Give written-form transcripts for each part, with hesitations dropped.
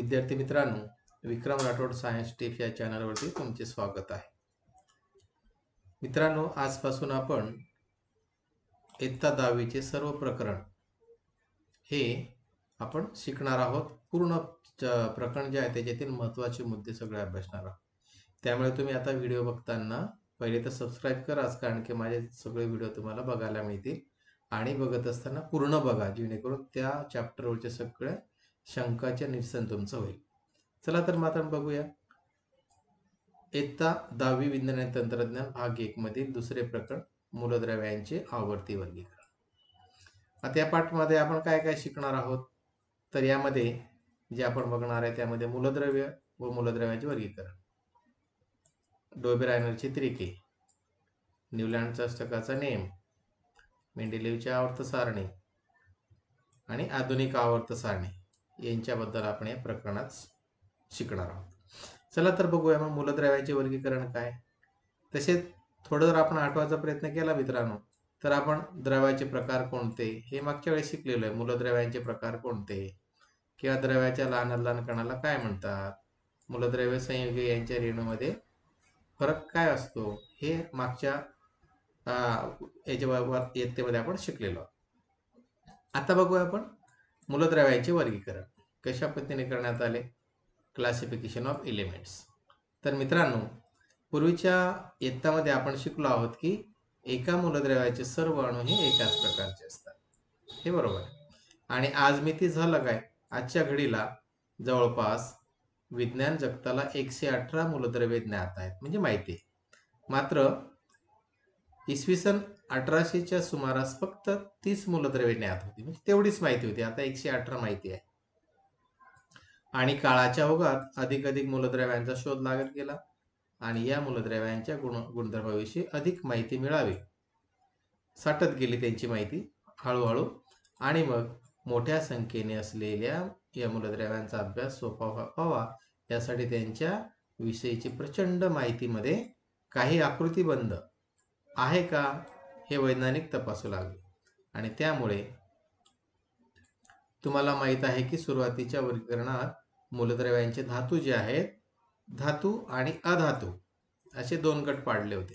विद्यार्थी मित्रांनो, विक्रम Rathod science tips या चॅनलवरती तुमचे स्वागत आहे. मित्रांनो, आजपासून आपण इयत्ता 10वीचे सर्व प्रकरण हे आपण शिकणार आहोत. पूर्ण प्रकरण जे आहे त्याच्यातील महत्त्वाचे मुद्दे सगळे अभ्यासणार आहोत. त्यामुळे तुम्ही आता व्हिडिओ बघताना पहिले तर सबस्क्राईब कराच, कारण की माझे सगळे व्हिडिओ तुम्हाला बघायला मिळतील. आणि बघत असताना पूर्ण बघा, जेणेकरून त्या चॅप्टरवरचे सगळे शंकाचे निरसन तुमचं होईल. चला तर मग आपण बघूया. इयत्ता 10वी विज्ञान आणि तंत्रज्ञान भाग 1 मधील दुसरे प्रकरण मूलद्रव्यांचे आवर्ती वर्गीकरण. आता या पाठामध्ये आपण काय काय शिकणार आहोत, तर यामध्ये जे आपण बघणार आहे त्यामध्ये मूलद्रव्य व मूलद्रव्यांचे वर्गीकरण, डोबेरायनरची त्रिके, न्यूलँडचा अष्टकाचा नियम, मेंडेलिव्हची आवर्त सारणी आणि आधुनिक आवर्त सारणी यांच्याबद्दल आपण या प्रकरणात शिकणार आहोत. चला तर बघूया मग मूलद्रव्यांचे वर्गीकरण काय. तसेच थोडं जर आपण आठवायचा प्रयत्न केला मित्रांनो, तर आपण द्रव्याचे प्रकार कोणते हे मागच्या वेळेस शिकलेलो आहे. मूलद्रव्यांचे प्रकार कोणते किंवा द्रव्याच्या लहान लहान कणाला काय म्हणतात, मूलद्रव्य संयुगे यांच्या रेणूमध्ये फरक काय असतो, हे मागच्या इयत्तेमध्ये आपण शिकलेलो आहोत. आता बघूया आपण मूलद्रव्यांचे वर्गीकरण कशा पद्धतीने करण्यात आले. Classification of elements. तर मित्रांनो, पूर्वीच्या इयत्तामध्ये आपण शिकलो आहोत की एका मूलद्रव्याचे सर्व अणू हे एकाच प्रकारचे असतात, हे बरोबर. आणि आज मी ती झालं काय, आजच्या घडीला जवळपास विज्ञान जगताला 118 मूलद्रव्ये ज्ञात आहेत, म्हणजे माहिती आहे. मात्र इसवी सन 1800च्या सुमारास फक्त 30 मूलद्रव्ये ज्ञात होती, म्हणजे तेवढीच माहिती होती. आता 118 माहिती आहे. आणि काळाच्या ओघात अधिक मूलद्रव्यांचा शोध लागत गेला आणि या मूलद्रव्यांच्या गुणधर्माविषयी अधिक माहिती मिळावी, साठत गेली त्यांची माहिती हळूहळू. आणि मग मोठ्या संख्येने असलेल्या या मूलद्रव्यांचा अभ्यास सोपा व्हावा यासाठी त्यांच्या विषयीची प्रचंड माहितीमध्ये काही आकृतीबंध आहे का हे वैज्ञानिक तपासू लागले. आणि त्यामुळे तुम्हाला माहित आहे की सुरुवातीच्या वर्गीकरणात मूलद्रव्यांचे धातू जे आहेत, धातू आणि अधातू असे 2 गट पाडले होते.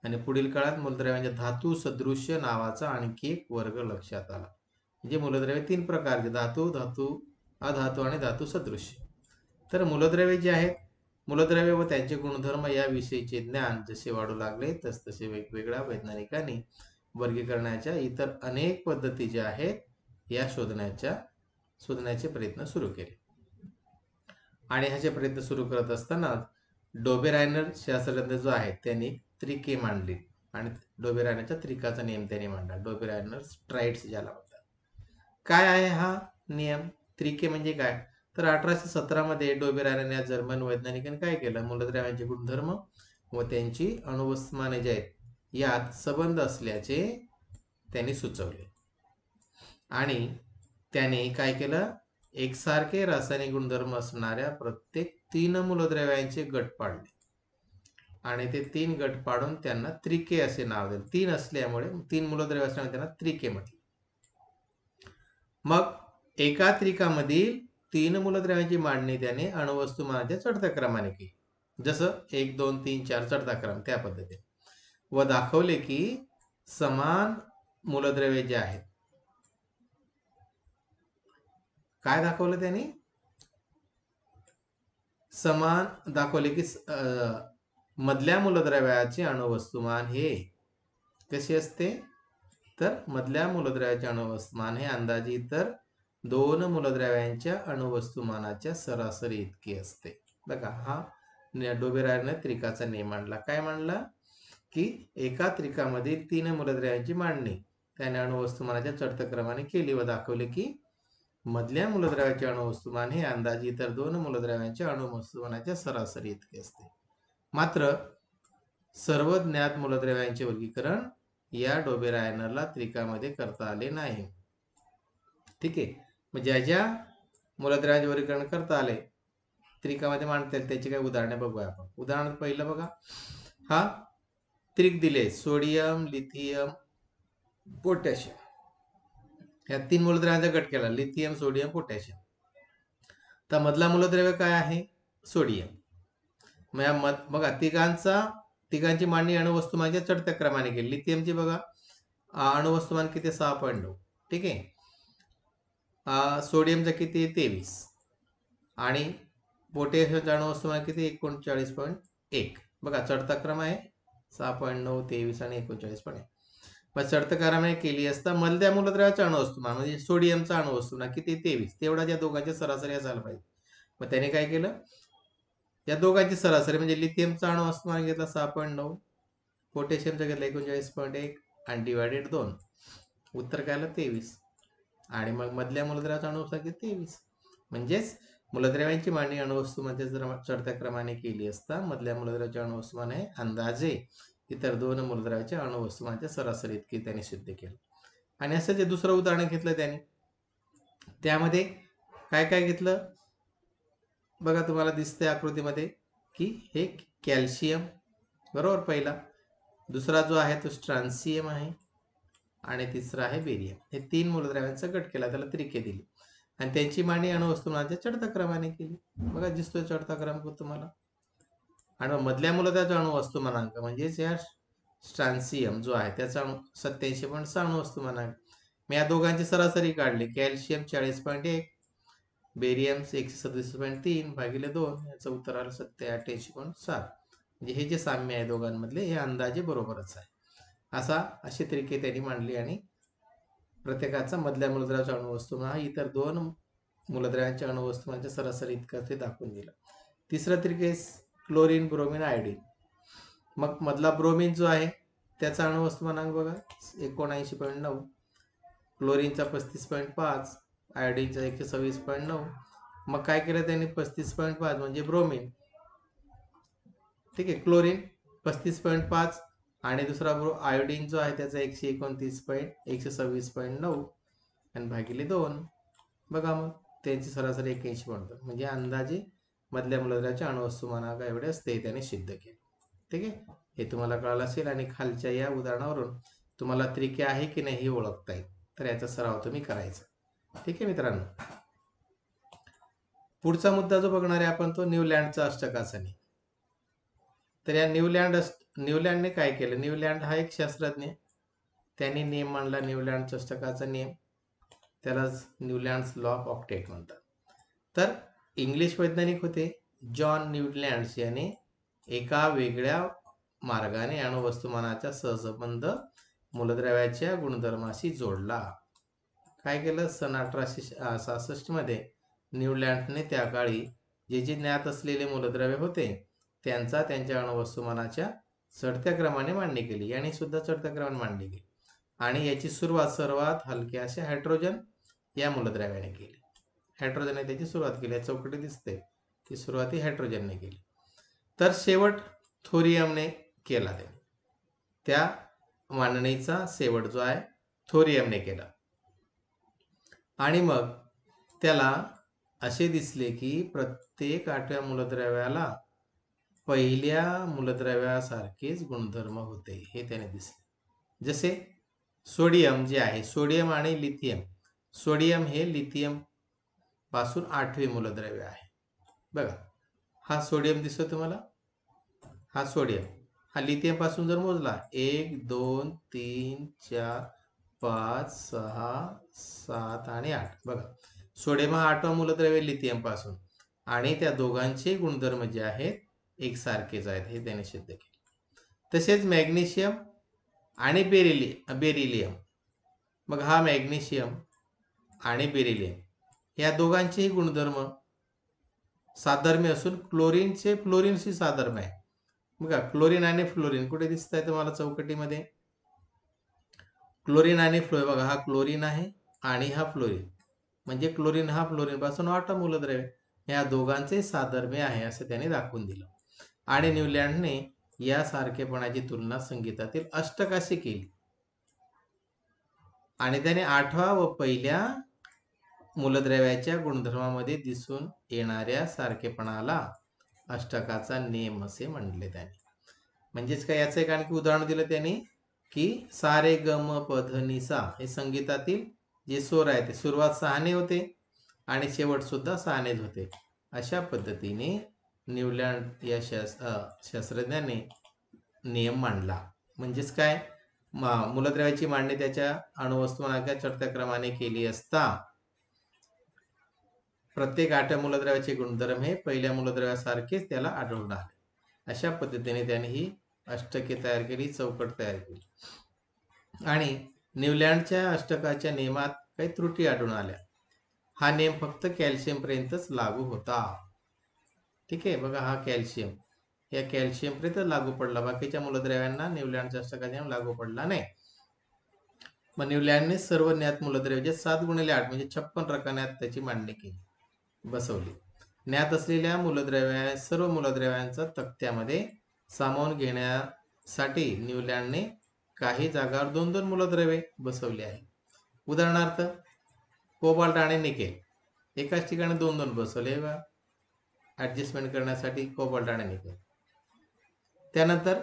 आणि पुढील काळात मूलद्रव्यांच्या धातू सदृश्य नावाचा आणखी एक वर्ग लक्षात आला. म्हणजे मूलद्रव्य 3 प्रकारचे, धातू, धातू अधातू आणि धातू सदृश्य. तर मूलद्रव्ये जे आहेत, मूलद्रव्य व त्यांचे गुणधर्म याविषयीचे ज्ञान जसे वाढू लागले तसतसे वेगवेगळ्या वैज्ञानिकांनी वर्गीकरणाच्या इतर अनेक पद्धती ज्या आहेत या शोधण्याचे प्रयत्न सुरू केले. आणि ह्याचे प्रयत्न सुरू करत असताना डोबेरायनर शास्त्रज्ञ जो आहे त्यांनी त्रिके मांडली आणि डोबेरायनरच्या त्रिकाचा नियम त्यांनी मांडला. डोबेरायनर स्ट्राइड्स ज्याला म्हणतात. काय आहे हा नियम? त्रिके म्हणजे काय, तर 1817 मध्ये डोबेरायनर या जर्मन वैज्ञानिकांनी काय केलं, मूलद्रव्यांचे गुणधर्म व त्यांची अणुवस्तुमाने जे आहेत यात संबंध असल्याचे त्यांनी सुचवले. आणि त्याने काय केलं, एकसारखे रासायनिक गुणधर्म असणाऱ्या प्रत्येक 3 मूलद्रव्यांचे गट पाडले आणि ते 3 गट पाडून त्यांना त्रिके असे नाव दिले. 3 असल्यामुळे 3 मूलद्रव्य असल्यामुळे त्यांना त्रिके म्हटले. मग एका त्रिकामधील 3 मूलद्रव्यांची मांडणी त्याने अणुवस्तुमानाच्या चढत्या क्रमाने केली, जसं 1 2 3 4 चढता क्रम त्या पद्धतीने, व दाखवले की समान मूलद्रव्ये जे आहेत, काय दाखवलं त्यांनी, समान दाखवले की मधल्या मूलद्रव्याचे अणुवस्तुमान हे कसे असते, तर मधल्या मूलद्रव्याचे अणुवस्तुमान हे अंदाजे इतर 2 मूलद्रव्यांच्या अणुवस्तुमानाच्या सरासरी इतके असते. बघा, हा डोबेरायनर त्रिकाचा नियम मांडला. काय मांडला की एका त्रिकामध्ये 3 मूलद्रव्यांची मांडणी त्याने अणुवस्तुमानाच्या चढत्या क्रमाने केली व दाखवले की मधल्या मूलद्रव्याचे अणुवस्तुमान हे अंदाजे इतर 2 मूलद्रव्यांच्या अणुवस्तुमानाच्या सरासरी इतके असते. मात्र सर्व ज्ञात मूलद्रव्यांचे वर्गीकरण या डोबेरायनरला त्रिकामध्ये करता आले नाही. ठीक आहे, मग ज्या ज्या मूलद्रव्यांचे वर्गीकरण करता आले त्रिकामध्ये मांडता येईल त्याची काही उदाहरणे बघूया आपण. उदाहरण पहिलं बघा, हा त्रिक दिले, सोडियम, लिथियम, पोटॅशियम. या 3 मूलद्रव्यांचा गट केला, लिथियम, सोडियम, पोटॅशियम. तर मधला मूलद्रव्य काय आहे? सोडियम. बघा तिघांची मांडणी अणुवस्तुमानाच्या चढत्या क्रमाने केली. लिथियमची बघा अणुवस्तुमान किती 6.9. ठीक आहे. सोडियमचं किती 23 आणि पोटॅशियमचं अणुवस्तुमान किती 39.1. बघा चढता क्रम आहे 6.9, 23 आणि 39.1. मग चढत्या क्रमाने केली असता मधल्या मूलद्रव्याचं अणुवस्तुमान म्हणजे सोडियमचं अणुवस्तुमान किती 23. तेवढा या दोघांच्या सरासरी असायला पाहिजे. मग त्याने काय केलं, या दोघांची सरासरी म्हणजे लिथियमचा अणुवस्तुमान घेतला 6.9, पोटॅशियमचा घेतला 39.1 आणि डिवायडेड 2. उत्तर काय आलं 23. आणि मग मधल्या मूलद्रव्याचा अणुवस्तुमान किती 23. म्हणजेच मूलद्रव्यांची मांडणी अणुवस्तुमानाच्या जर चढत्या क्रमाने केली असता मधल्या मूलद्रव्याचे अणुवस्तुमान आहे अंदाजे इतर दोन मूलद्रव्याच्या अणुवस्तुमानाच्या सरासरी इतकी त्यांनी सिद्ध केलं. आणि असं जे दुसरं उदाहरण घेतलं त्याने, त्यामध्ये काय काय घेतलं बघा, तुम्हाला दिसते आकृतीमध्ये की हे कॅल्शियम बरोबर पहिला, दुसरा जो आहे तो स्ट्रॉन्शियम आहे आणि तिसरा आहे बेरियम. हे 3 मूलद्रव्यांचा गट केला, त्याला त्रिके दिली आणि त्यांची मांडणी अणुवस्तुमानाच्या चढत्या क्रमाने केली. बघा दिसतोय चढता क्रम तुम्हाला. आणि मधल्या मूलद्रव्याचा अणुवस्तुमानांक म्हणजेच या स्ट्रॉन्शियम जो आहे त्याचा 87.6 अणुवस्तुमानांक. मी या दोघांची सरासरी काढली. कॅल्शियम 40.1, बेरियम 137.3 भागिले 2, याचं उत्तर आलं 88.7. म्हणजे हे जे साम्य आहे दोघांमधले हे अंदाजे बरोबरच आहे. अशी त्रिके त्यांनी मांडली आणि प्रत्येकाचा मधल्या मूलद्रव्याचा अणुवस्तुमान हा इतर दोन मूलद्रव्यांच्या अणुवस्तुमानाच्या सरासरी इतका ते दाखवून दिलं. तिसरा त्रिकेस क्लोरीन, ब्रोमिन, आयोडीन. मग मधला ब्रोमिन जो आहे त्याचा अणुवस्तुमानांक बघा 79.9, क्लोरीनचा 35.5, आयोडीनचा 126.9. मग काय केलं त्यांनी 35.5 म्हणजे ब्रोमिन, ठीक आहे, क्लोरीन 35.5 आणि दुसरा आयोडीन जो आहे त्याचा 126.9 आणि भागिले 2. बघा मग त्यांची सरासरी 81.2. म्हणजे अंदाजे मधल्या मूलद्रव्याच्या अणुवस्तुमानांक एवढे असते त्याने सिद्ध केले. ठीक आहे, हे तुम्हाला कळालं असेल. आणि खालच्या या उदाहरणावरून तुम्हाला त्रिके आहे की नाही हे ओळखता येईल. तर याचा सराव तुम्ही करायचा. ठीक आहे मित्रांनो. पुढचा मुद्दा जो बघणार आहे आपण तो न्यूलँडचा अष्टकाचा. तर या न्यूलँडने काय केलं, न्यूलँड हा एक शास्त्रज्ञ, त्यांनी नियम मांडला न्यूलँडच्या अष्टकाचा नियम, त्यालाच न्यूलँड्स लॉ ऑफ ऑक्टेट म्हणतात. तर इंग्लिश वैज्ञानिक होते जॉन न्यूलँड्स याने एका वेगळ्या मार्गाने अणुवस्तुमानाचा सहसंबंध मूलद्रव्याच्या गुणधर्माशी जोडला. काय केलं, सन 1866 मध्ये न्यूलँडने त्या काळी जे ज्ञात असलेले मूलद्रव्य होते त्यांचा त्यांच्या अणुवस्तुमानाच्या चढत्या क्रमाने मांडणी केली. आणि सुद्धा चढत्या क्रमाने मांडणी केली आणि याची सुरुवात सर्वात हलक्या अशा हायड्रोजन या मूलद्रव्याने केली. हायड्रोजनने त्याची सुरुवात केली. चौकटी दिसते ती सुरुवाती हायड्रोजनने केली. तर शेवट थोरियमने केला. त्या मांडणीचा शेवट जो आहे थोरियमने केला. आणि मग त्याला असे दिसले की प्रत्येक 8व्या मूलद्रव्याला पहिल्या मूलद्रव्यासारखेच गुणधर्म होते हे त्याने दिसले. जसे सोडियम जे आहे, सोडियम आणि लिथियम. सोडियम हे लिथियम पासून 8वे मूलद्रव्य आहे. बघा हा सोडियम दिसतो तुम्हाला, हा सोडियम, हा लिथियम पासून जर मोजला 1, 2, 3, 4, 5, 6, 7 आणि 8. बघा सोडियम हा 8वा मूलद्रव्य लिथियम पासून आणि त्या दोघांचे गुणधर्म जे आहेत एकसारखेच आहेत हे त्याने सिद्ध केले. तसेच मॅग्नेशियम आणि बेरिलियम. मग हा मॅग्नेशियम आणि बेरिलियम या दोघांचेही गुणधर्म साधर्म्य असून फ्लोरीनशी साधर्म्य आहे. बघा क्लोरीन आणि फ्लोरीन कुठे दिसत आहे तुम्हाला चौकटीमध्ये, क्लोरीन आणि फ्लोरीन. बघा हा क्लोरीन आहे आणि हा फ्लोरीन, म्हणजे क्लोरीन हा फ्लोरीन पासून 8वा मूलद्रव्य, या दोघांचे साधर्म्य आहे असं त्याने दाखवून दिलं. आणि न्यूलँडने या सारखेपणाची तुलना संगीतातील अष्टकाशी केली आणि त्याने 8व्या व पहिल्या मूलद्रव्याच्या गुणधर्मामध्ये दिसून येणाऱ्या सारखेपणाला अष्टकाचा नियम असे म्हणले त्याने. म्हणजेच काय, याचं एक आणखी उदाहरण दिलं त्याने की सा रे ग म प ध नि सा हे संगीतातील जे स्वर आहे ते सुरुवात 6 ने होते आणि शेवट सुद्धा 6नेच होते. अशा पद्धतीने न्यूलँड या शास्त्रज्ञाने नियम मांडला. म्हणजेच काय, मूलद्रव्याची मांडणी त्याच्या अणुवस्तुमानाच्या चढत्या क्रमाने केली असता प्रत्येक 8 मूलद्रव्याचे गुणधर्म हे पहिल्या मूलद्रव्यासारखेच त्याला आढळून आले. अशा पद्धतीने त्याने ही अष्टके तयार केली, चौकट तयार केली. आणि न्यूलँडच्या अष्टकाच्या नियमात काही त्रुटी आढळून आल्या. हा नियम फक्त कॅल्शियम पर्यंतच लागू होता. ठीक आहे, बघा हा कॅल्शियम, या कॅल्शियम पर्यंत लागू पडला, बाकीच्या मूलद्रव्यांना न्यूलँडच्या अष्टकाचा नियम लागू पडला नाही. मग न्यूलँडने सर्व ज्ञात मूलद्रव्याचे 7x8 म्हणजे 56 रकान्यात त्याची मांडणी केली, बसवली. ज्ञात असलेल्या सर्व मूलद्रव्यांचा तक्त्यामध्ये सामावून घेण्यासाठी न्यूलँडने काही जागावर 2-2 मूलद्रव्ये बसवली आहे. उदाहरणार्थ कोबाल्ट आणि निकेल एकाच ठिकाणी 2-2 बसवले, ऍडजस्टमेंट करण्यासाठी कोबाल्ट आणि निकेल. त्यानंतर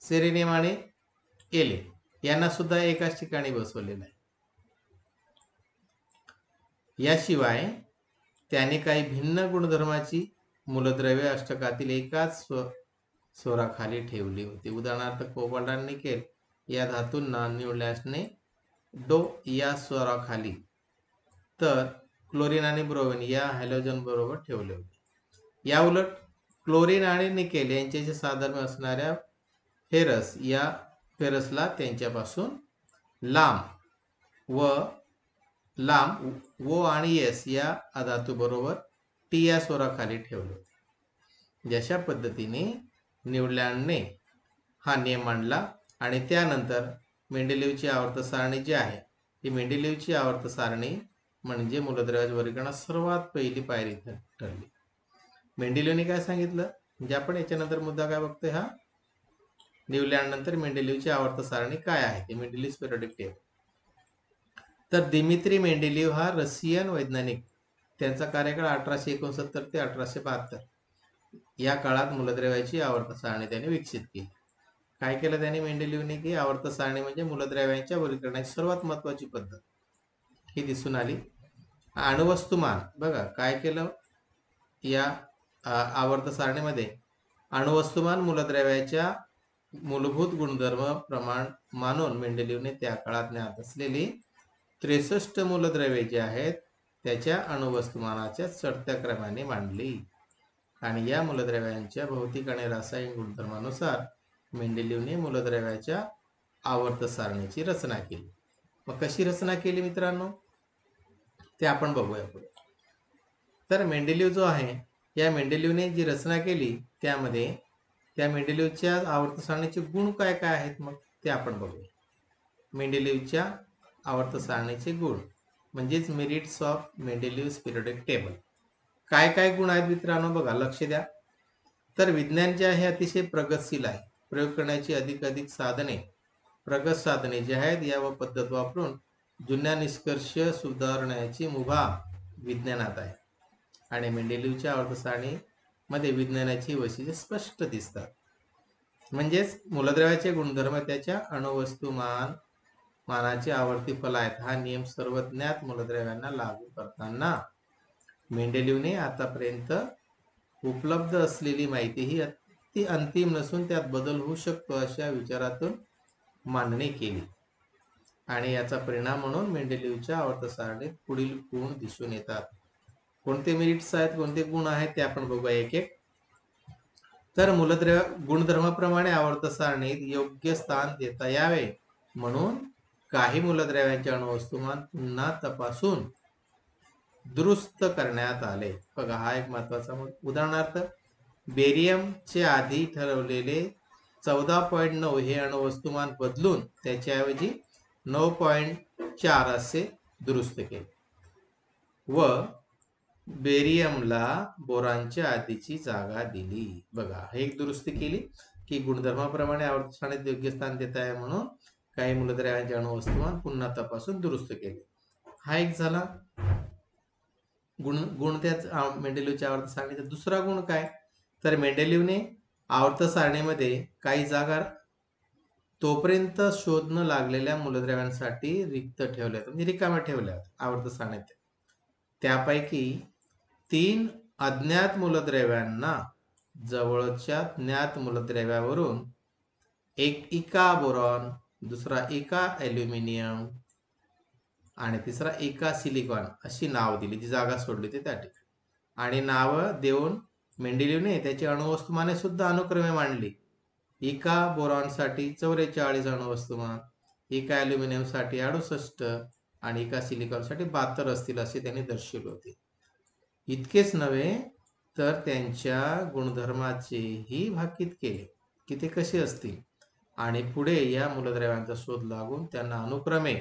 सेरेनियम आणि एले यांना सुद्धा एकाच ठिकाणी बसवलेलं आहे. याशिवाय त्याने काही भिन्न गुणधर्माची मूलद्रव्ये अष्टकातील एकाच स्वराखाली ठेवली होती. उदाहरणार्थ कोबाल्ट आणि निकेल या धातूंना न्यूलँडने डो या स्वराखाली, तर क्लोरीन आणि ब्रोमिन या हॅलोजन बरोबर ठेवले होते. या उलट क्लोरीन आणि निकेल यांच्याशी साधर्म्य असणाऱ्या फेरस या फेरसला त्यांच्यापासून लांब व आणि एस या अधातू बरोबर टी या स्वराखाली ठेवले होते. अशा पद्धतीने न्यूलँडने हा नियम मांडला. आणि त्यानंतर मेंडेलिव्हची आवर्त सारणी जी आहे, ही मेंडेलिव्हची आवर्त सारणी म्हणजे मूलद्रव्याच्या वर्गीकरणात सर्वात पहिली पायरी ठरली. मेंडेलिव्हने काय सांगितलं, म्हणजे आपण याच्यानंतर मुद्दा काय बघतोय, हा न्यूलँड नंतर मेंडेलिव्हची आवर्त सारणी काय आहे ते, मेंडेलिव्हज पिरियोडिक टेबल. तर दिमित्री मेंडेलिव्ह हा रशियन वैज्ञानिक, त्यांचा कार्यकाळ 1869 ते 1872 या काळात मूलद्रव्याची आवर्त सारणी त्याने विकसित केली. काय केलं त्याने मेंडेलिव्हने, की आवर्त सारणी म्हणजे मूलद्रव्यांच्या वर्गीकरणाची सर्वात महत्वाची पद्धत ही दिसून आली. अणुवस्तुमान बघा काय केलं या आवर्त सारणीमध्ये, अणुवस्तुमान मूलद्रव्याच्या मूलभूत गुणधर्म प्रमाण मानून मेंडेलिव्हने त्या काळात ज्ञात असलेली 63 मूलद्रव्ये जी आहेत त्याच्या अणुवस्तुमानाच्या चढत्या क्रमाने मांडली. आणि या मूलद्रव्यांच्या भौतिक आणि रासायनिक गुणधर्मानुसार मेंडेलिव्हने मूलद्रव्याच्या आवर्त सारणीची रचना केली. मग कशी रचना केली मित्रांनो ते आपण बघूया पुढे. तर मेंडेलिव्ह जो आहे, या मेंडेलिव्हने जी रचना केली त्यामध्ये त्या मेंडेलिव्हच्या आवर्त सारणीचे गुण काय काय आहेत मग ते आपण बघूया. मेंडेलिव्हच्या आवर्त सारणीचे गुण म्हणजेच मेरिट्स ऑफ मेंडेलिव्हज पिरियोडिक टेबल. काय काय गुण आहेत मित्रांनो बघा, लक्ष द्या. तर विज्ञान जे आहे अतिशय प्रगतशील आहे. प्रयोग करण्याची अधिक साधने, प्रगत साधने जे आहेत या व पद्धत वापरून जुन्या निष्कर्ष सुधारण्याची मुभा विज्ञानात आहे. आणि मेंडेलिव्हच्या आवर्त सारणीमध्ये विज्ञानाची वैशिष्ट्ये स्पष्ट दिसतात. म्हणजेच मूलद्रव्याचे गुणधर्म त्याच्या अणुवस्तुमानाचे आवर्ती फल आहेत. हा नियम सर्व ज्ञात मूलद्रव्यांना लागू करताना मेंडेलिव्हने आतापर्यंत उपलब्ध असलेली माहिती ही ती अंतिम नसून त्यात बदल होऊ शकतो अशा विचारातून मांडणी केली. आणि याचा परिणाम म्हणून मेंडेलिव्हच्या आवर्त सारणीत पुढील गुण दिसून येतात. कोणते मेरिट्स आहेत, कोणते गुण आहेत ते आपण बघूया एक एक. तर मूलद्रव्य गुणधर्माप्रमाणे आवर्त सारणीत योग्य स्थान देता यावे म्हणून काही मूलद्रव्यांचे अणुवस्तुमान पुन्हा तपासून दुरुस्त करण्यात आले. बघा हा एक महत्वाचा मुद्दा. उदाहरणार्थ बेरियमचे आधी ठरवलेले 14.9 हे अणुवस्तुमान बदलून त्याच्याऐवजी 9.4 असे दुरुस्त केले व बेरियमला बोरॉनच्या आधीची जागा दिली. बघा हे एक दुरुस्ती केली की गुणधर्माप्रमाणे आवर्त सारणीत योग्य स्थान देता आहे म्हणून काही मूलद्रव्यांचे अणुवस्तुमान पुन्हा तपासून दुरुस्त केले. हा एक झाला गुण त्याच मेंडेलिव्हच्या आवर्त सारणीचा. दुसरा गुण काय, तर मेंडेलिव्हने आवर्त सारणीमध्ये काही जागा तोपर्यंत शोध न लागलेल्या मूलद्रव्यांसाठी रिक्त ठेवल्या, म्हणजे रिकाम्या ठेवल्या आवर्त सारणीत. त्यापैकी 3 अज्ञात मूलद्रव्यांना जवळच्या ज्ञात मूलद्रव्यावरून एक इका बोरॉन, दुसरा इका ॲल्युमिनियम आणि तिसरा इका सिलिकॉन अशी नाव दिली, जी जागा सोडली होती त्या ठिकाणी. आणि नावं देऊन मेंडेलिव्हने त्याची अणुवस्तुमाने सुद्धा अनुक्रमे मांडली. इका बोरॉनसाठी 44 अणुवस्तुमान, इका ॲल्युमिनियमसाठी 68 आणि इका सिलिकॉनसाठी 72 असतील असे त्यांनी दर्शवले होते. इतकेच नव्हे तर त्यांच्या गुणधर्माचेही भाकीत केले की ते कसे असतील. आणि पुढे या मूलद्रव्यांचा शोध लागून त्यांना अनुक्रमे,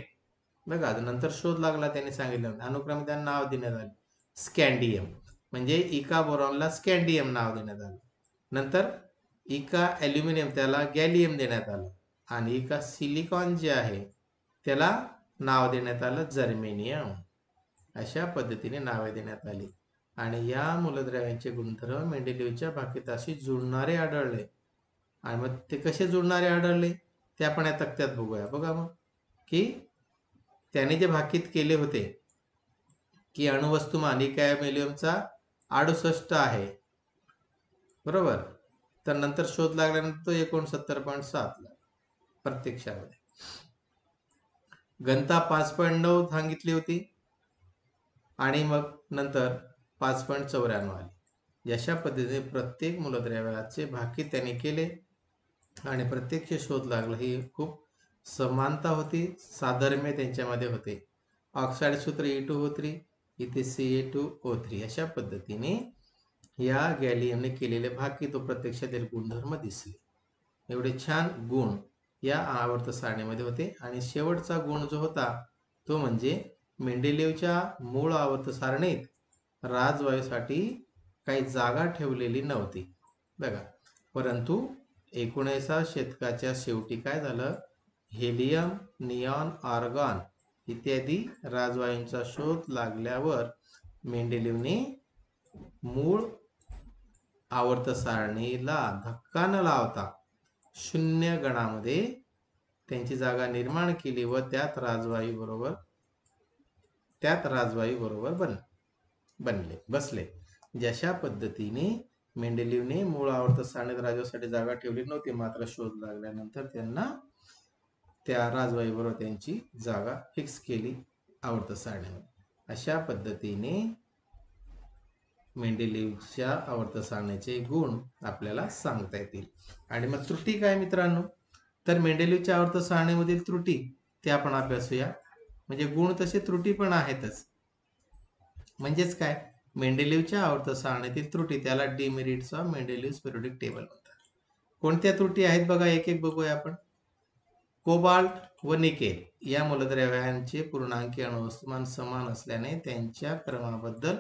बघा नंतर शोध लागला, त्यांनी सांगितलं अनुक्रमे त्यांना नाव देण्यात आले. स्कॅन्डियम म्हणजे इका बोरॉनला स्कॅन्डियम नाव देण्यात आलं. नंतर इका ॲल्युमिनियम त्याला गॅलियम देण्यात आलं. आणि इका सिलिकॉन जे आहे त्याला नाव देण्यात आलं जर्मेनियम. अशा पद्धतीने नावे देण्यात आली. आणि या मूलद्रव्यांचे गुणधर्म मेंडेलिव्हच्या भाकिताशी जुळणारे आढळले. आणि मग ते कसे जुळणारे आढळले ते आपण या तक्त्यात बघूया. बघा मग की त्याने जे भाकीत केले होते की अणुवस्तुमान इका ॲल्युमिनियमचा 68 आहे, बरोबर. तर नंतर शोध लागल्यानंतर तो 69.7 प्रत्यक्षामध्ये. घनता 5.9 सांगितली होती आणि मग नंतर 5.94 आली. अशा पद्धतीने प्रत्येक मूलद्रव्याचे भाकीत त्याने केले आणि प्रत्यक्ष शोध लागला. ही खूप समानता होती, साधर्म्य त्यांच्यामध्ये होते. ऑक्साईड सूत्र E2O3, इथे Ca2O3. अशा पद्धतीने या गॅलियमने केलेले भाकीत व प्रत्यक्षातील गुणधर्म दिसले. एवढे छान गुण या आवर्त सारणीमध्ये होते. आणि शेवटचा गुण जो होता तो म्हणजे मेंडेलिव्हच्या मूळ आवर्त सारणीत राजवायूसाठी काही जागा ठेवलेली नव्हती, बघा. परंतु 19व्या शतकाच्या शेवटी काय झालं, हेलियम, निऑन, आर्गॉन इत्यादी राजवायूंचा शोध लागल्यावर मेंडेलिव्हने मूळ आवर्त सारणीला धक्का न लावता शून्य गणामध्ये त्यांची जागा निर्माण केली व त्यात राजवायू बरोबर बसले. जशा पद्धतीने मेंडेलिव्हने मूळ आवर्त सारणीत राजवायूसाठी जागा ठेवली नव्हती, मात्र शोध लागल्यानंतर त्यांना त्या राजवायू बरोबर त्यांची जागा फिक्स केली आवर्त सारणीमध्ये. अशा पद्धतीने मेंडेलिव्हच्या आवर्त सारणीचे गुण आपल्याला सांगता येतील. आणि मग त्रुटी काय मित्रांनो, तर मेंडेलिव्हच्या आवर्त सारणीमधील त्रुटी ते आपण अभ्यासूया. म्हणजे गुण तसे त्रुटी पण आहेतच. म्हणजेच काय, मेंडेलिव्हच्या आवर्त सारणीतील त्रुटी त्याला डिमेरिट्स ऑफ मेंडेलिव्हज पिरियोडिक टेबल म्हणतात. कोणत्या त्रुटी आहेत बघा, एक एक बघूया आपण. कोबाल्ट व निकेल या मूलद्रव्यांचे पूर्णांकी अणुवस्तुमान समान असल्याने त्यांच्या क्रमाबद्दल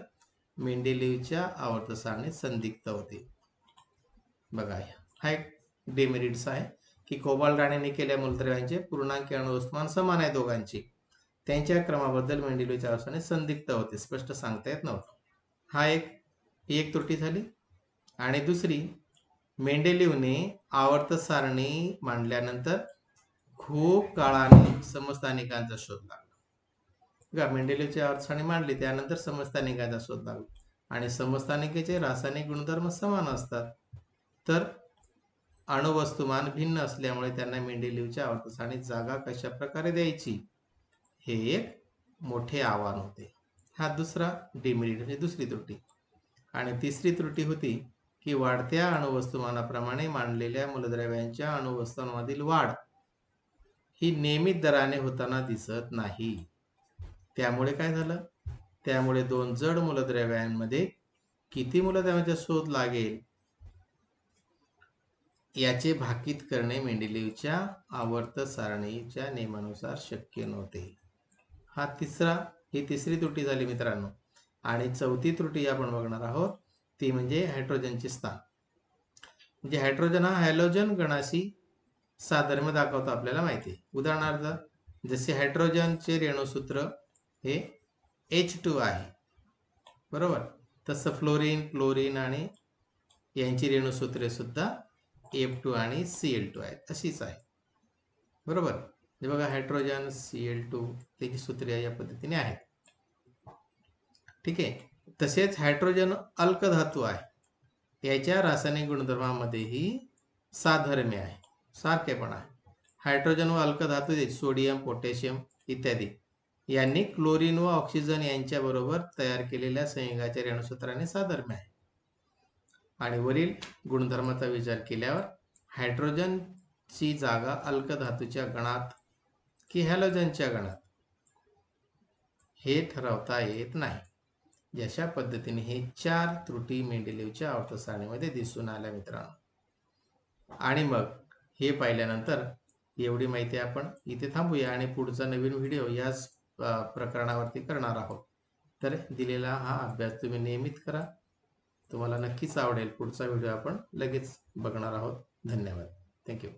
मेंडेलिव्हच्या आवर्त सारणीत संदिग्ध होते. बघा हा एक डिमेरिट्स आहे की कोबाल्ट आणि निकेल या मूलद्रव्यांचे पूर्णांकी अणुवस्तुमान समान आहे दोघांची, त्यांच्या क्रमाबद्दल मेंडेलिव्हच्या आवर्त सारणीत संदिग्ध होते, स्पष्ट सांगता येत नव्हतं. हा एक त्रुटी झाली. आणि दुसरी, मेंडेलिव्हने आवर्त सारणी मांडल्यानंतर खूप काळाने समस्थानिकांचा शोध लागला. मेंडेलिव्हची आवर्त सारणी मांडली त्यानंतर समस्थानिकांचा शोध लागला आणि समस्थानिकेचे रासायनिक गुणधर्म समान असतात, तर अणुवस्तुमान भिन्न असल्यामुळे त्यांना मेंडेलिव्हच्या आवर्त सारणीत जागा कशा प्रकारे द्यायची हे एक मोठे आव्हान होते. हा दुसरा डिमेरिट म्हणजे दुसरी त्रुटी. आणि तिसरी त्रुटी होती की वाढत्या अणुवस्तुमानाप्रमाणे मांडलेल्या मूलद्रव्यांच्या अणुवस्तुमानामधील वाढ ही नियमित दराने होताना दिसत नाही. त्यामुळे काय झालं, त्यामुळे दोन जड मूलद्रव्यांमध्ये किती मूलद्रव्यांचा शोध लागेल याचे भाकीत करणे मेंडेलिव्हच्या आवर्त सारणीच्या नियमानुसार शक्य नव्हते. ही तिसरी त्रुटी झाली मित्रांनो. आणि चौथी त्रुटी आपण बघणार आहोत ती म्हणजे हायड्रोजनचे स्थान. म्हणजे हायड्रोजन हा हॅलोजन गणाशी साधर्म्य दाखवतो आपल्याला माहिती आहे. उदाहरणार्थ जसे हायड्रोजनचे रेणुसूत्र हे H2 आहे, बरोबर, तसं फ्लोरीन, क्लोरीन आणि यांची रेणुसूत्रे सुद्धा F2 आणि Cl2 आहेत, अशीच आहे, बरोबर. बघा हायड्रोजन Cl2 त्याची सूत्रे या पद्धतीने आहेत. ठीक आहे. तसेच हायड्रोजन अल्कधातू आहे, याच्या रासायनिक गुणधर्मामध्येही साधर्म्य आहे, सारखेपणा आहे. हायड्रोजन व अल्कधातू सोडियम, पोटॅशियम इत्यादी यांनी क्लोरीन व ऑक्सिजन यांच्याबरोबर तयार केलेल्या संयुगाच्या रेणूसूत्राने साधर्म्य आहे. आणि वरील गुणधर्माचा विचार केल्यावर हायड्रोजनची जागा अल्कधातूच्या गणात की हॅलोजनच्या गणात हे ठरवता येत नाही. अशा पद्धतीने हे 4 त्रुटी मेंडेलिव्हच्या आवर्त सारणीमध्ये दिसून आल्या मित्रांनो. आणि मग हे पाहिल्यानंतर एवढी माहिती आपण इथे थांबूया आणि पुढचा नवीन व्हिडिओ याच प्रकरणावरती करणार आहोत. तर दिलेला हा अभ्यास तुम्ही नियमित करा, तुम्हाला नक्कीच आवडेल. पुढचा व्हिडिओ आपण लगेच बघणार आहोत. धन्यवाद. थँक्यू.